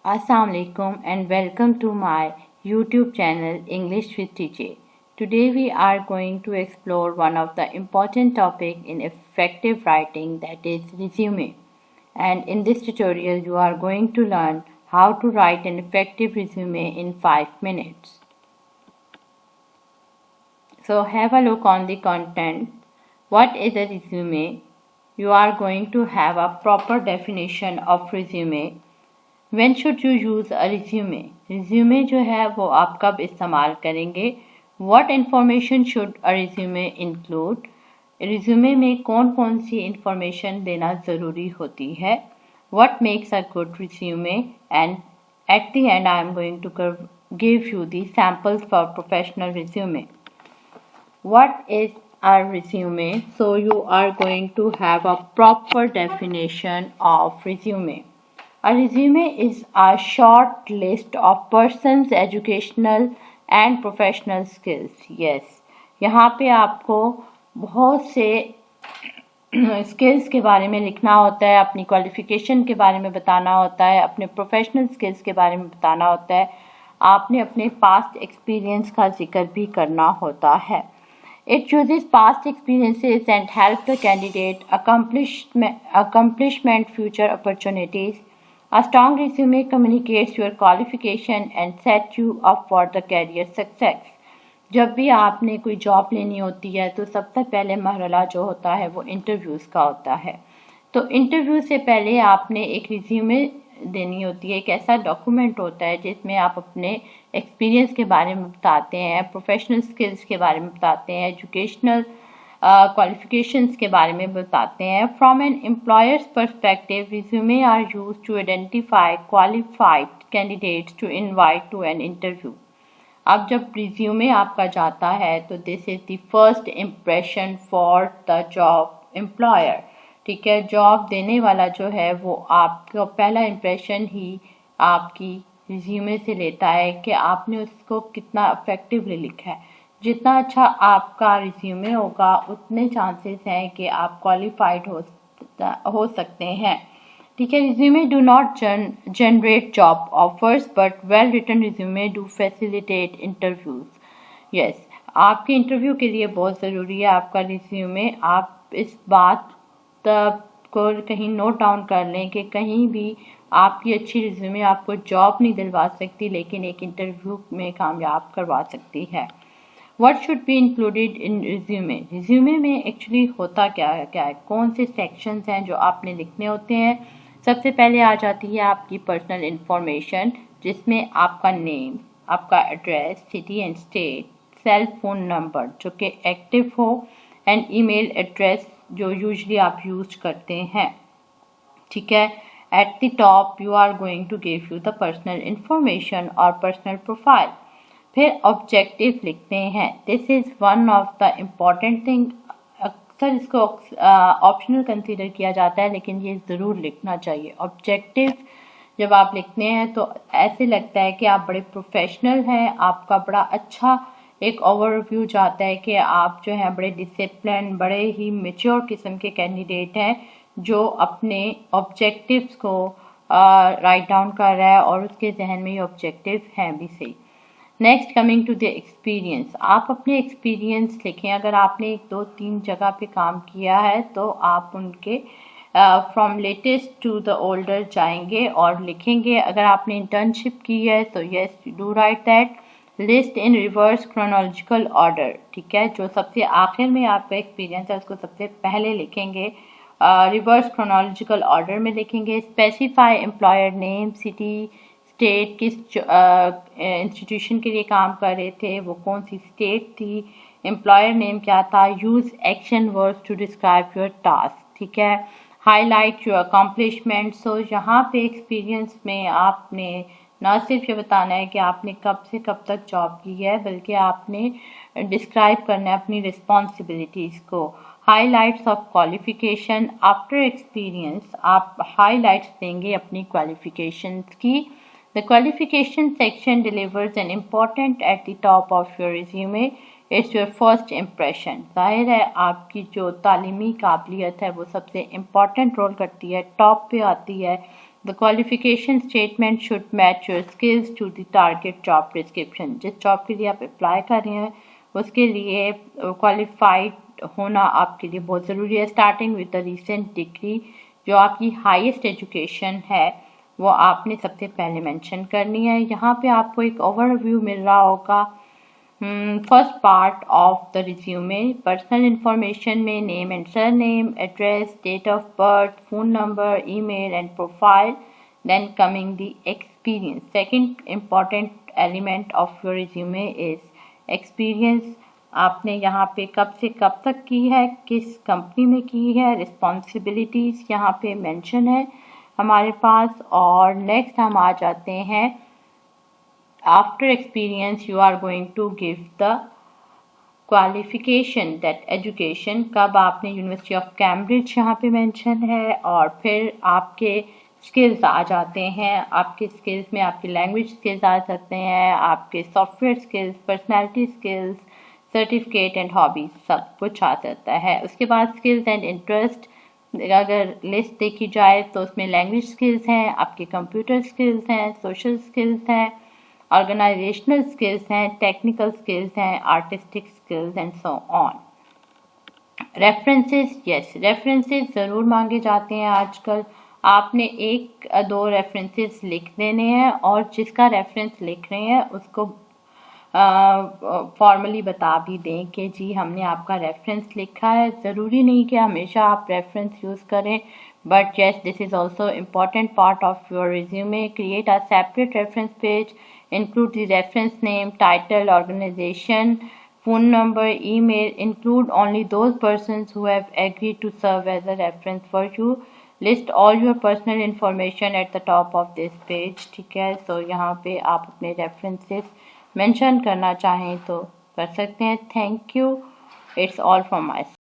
Assalamu alaikum and welcome to my YouTube channel English with TJ. Today we are going to explore one of the important topic in effective writing, that is resume. And in this tutorial you are going to learn how to write an effective resume in 5 minutes. So have a look on the content. What is a resume? You are going to have a proper definition of resume. When should you use a resume? Resume जो है वो आप कब इस्तेमाल करेंगे? What information should a resume include? Resume में कौन कौन सी इंफॉर्मेशन देना ज़रूरी होती है? What makes a good resume? And at the end I am going to give you the samples for professional resume. What is a resume? So you are going to have a proper definition of resume. A resume is a short list of person's educational and professional skills. Yes, यहाँ पे आपको बहुत से skills के बारे में लिखना होता है, अपनी क्वालिफिकेशन के बारे में बताना होता है, अपने प्रोफेशनल स्किल्स के बारे में बताना होता है, आपने अपने पास्ट एक्सपीरियंस का जिक्र भी करना होता है. It uses past experiences and help the candidate accomplishment future opportunities. A strong resume communicates your qualification and sets you up for the career success. जब भी आपने कोई जॉब लेनी होती है तो सबसे पहले मरहला जो होता है वो इंटरव्यूज़ का होता है. तो इंटरव्यू से पहले आपने एक रिज्यूमे देनी होती है. एक ऐसा डॉक्यूमेंट होता है जिसमें आप अपने एक्सपीरियंस के बारे में बताते हैं, प्रोफेशनल स्किल्स के बारे में बताते हैं, एजुकेशनल क्वालिफिकेशंस के बारे में बताते हैं. From an employer's perspective, resume are use to identify qualified candidates to invite to an interview. अब जब रिज्यूमे आपका जाता है तो this is the first impression for the job employer. ठीक है, जॉब देने वाला जो है वो आपका पहला इम्प्रेशन ही आपकी रिज्यूमे से लेता है कि आपने उसको कितना इफेक्टिवली लिखा है. जितना अच्छा आपका रिज्यूमे होगा उतने चांसेस हैं कि आप क्वालिफाइड हो सकते हैं. ठीक है, resume do not generate job offers but well written resume do facilitate interviews. Yes, आपके इंटरव्यू के लिए बहुत ज़रूरी है आपका रिज्यूमे. आप इस बात को कहीं नोट डाउन कर लें कि कहीं भी आपकी अच्छी रिज्यूमे आपको जॉब नहीं दिलवा सकती लेकिन एक इंटरव्यू में कामयाब करवा सकती है. What should be included in resume? Resume में एक्चुअली होता क्या है, कौन से सेक्शंस हैं जो आपने लिखने होते हैं. सबसे पहले आ जाती है आपकी पर्सनल इंफॉर्मेशन, जिसमें आपका नेम, आपका address, city and state, cell phone number जो कि एक्टिव हो, एंड ईमेल एड्रेस जो यूजली आप यूज करते हैं. ठीक है, at the top you are going to give you the personal information और पर्सनल प्रोफाइल. फिर ऑब्जेक्टिव लिखते हैं. This is one of the important thing. अक्सर इसको ऑप्शनल कंसीडर किया जाता है लेकिन ये ज़रूर लिखना चाहिए. ऑब्जेक्टिव जब आप लिखते हैं तो ऐसे लगता है कि आप बड़े प्रोफेशनल हैं, आपका बड़ा अच्छा एक ओवरव्यू जाता है कि आप जो हैं बड़े डिसिप्लिन, बड़े ही मेच्योर किस्म के कैंडिडेट हैं जो अपने ऑब्जेक्टिव्स को राइट डाउन कर रहा है और उसके जहन में ये ऑब्जेक्टिव हैं भी सही. Next, coming to the experience. आप अपने एक्सपीरियंस लिखें. अगर आपने 1-2-3 जगह पे काम किया है तो आप उनके from latest to the older जाएंगे और लिखेंगे. अगर आपने इंटर्नशिप की है तो yes do write that. List in reverse chronological order. ठीक है, जो सबसे आखिर में आपका एक्सपीरियंस है उसको सबसे पहले लिखेंगे, रिवर्स क्रोनोलॉजिकल ऑर्डर में लिखेंगे. Specify employer name, city, state, किस इंस्टीट्यूशन के लिए काम कर रहे थे, वो कौन सी स्टेट थी, एम्प्लॉयर नेम क्या था. Use action words to describe your task. ठीक है, हाईलाइट योर अकम्पलिशमेंट. सो यहाँ पे एक्सपीरियंस में आपने ना सिर्फ ये बताना है कि आपने कब से कब तक जॉब की है बल्कि आपने डिस्क्राइब करना है अपनी रिस्पॉन्सिबिलिटीज़ को. Highlights of qualification. After experience आप हाईलाइट्स देंगे अपनी क्वालिफिकेशंस की. The qualification section delivers an important at the top of your resume. It's your first impression. जाहिर है आपकी जो तालीमी काबिलियत है वो सबसे इम्पॉर्टेंट रोल करती है, टॉप पे आती है. The qualification statement should match your skills to the target job description. जिस जॉब के लिए आप अप्लाई कर रहे हैं उसके लिए क्वालिफाइड होना आपके लिए बहुत ज़रूरी है। Starting with the recent degree, जो आपकी हाईएस्ट एजुकेशन है वो आपने सबसे पहले मेंशन करनी है। यहाँ पे आपको एक ओवरव्यू मिल रहा होगा। First part of the resume, personal information में name and surname, address, date of birth, phone number, email and profile. Then coming the experience, second important element of your resume is experience. आपने यहाँ पे कब से कब तक की है, किस कंपनी में की है, रिस्पॉन्सिबिलिटीज़ यहाँ पे मेंशन है हमारे पास। और नेक्स्ट हम आ जाते हैं, after experience you are going to give the qualification that education, कब आपने यूनिवर्सिटी ऑफ कैम्ब्रिज यहाँ पे मेंशन है। और फिर आपके स्किल्स आ जाते हैं। आपके स्किल्स में आपके लैंग्वेज स्किल्स आ सकते हैं, आपके software skills, personality skills, certificate and hobbies, सब कुछ आ जाता है। उसके बाद स्किल्स एंड इंटरेस्ट, अगर लिस्ट देखी जाए तो उसमें लैंग्वेज स्किल्स हैं, आपके कंप्यूटर स्किल्स हैं, सोशल स्किल्स हैं, ऑर्गेनाइजेशनल स्किल्स हैं, टेक्निकल स्किल्स हैं, artistic skills and so on. References, yes, references ज़रूर मांगे जाते हैं आजकल। आपने एक दो रेफरेंसेस लिख देने हैं और जिसका रेफरेंस लिख रहे हैं उसको फॉर्मली बता भी दें कि जी हमने आपका रेफरेंस लिखा है। ज़रूरी नहीं कि हमेशा आप रेफरेंस यूज़ करें, but yes this is also important part of your resume. Create a separate reference page, include the reference name, title, organization, phone number, email. Include only those persons who have agreed to serve as a reference for you. List all your personal information at the top of this page. ठीक है, so यहाँ पे आप अपने references mention करना चाहें तो कर सकते हैं। Thank you. It's all from my side.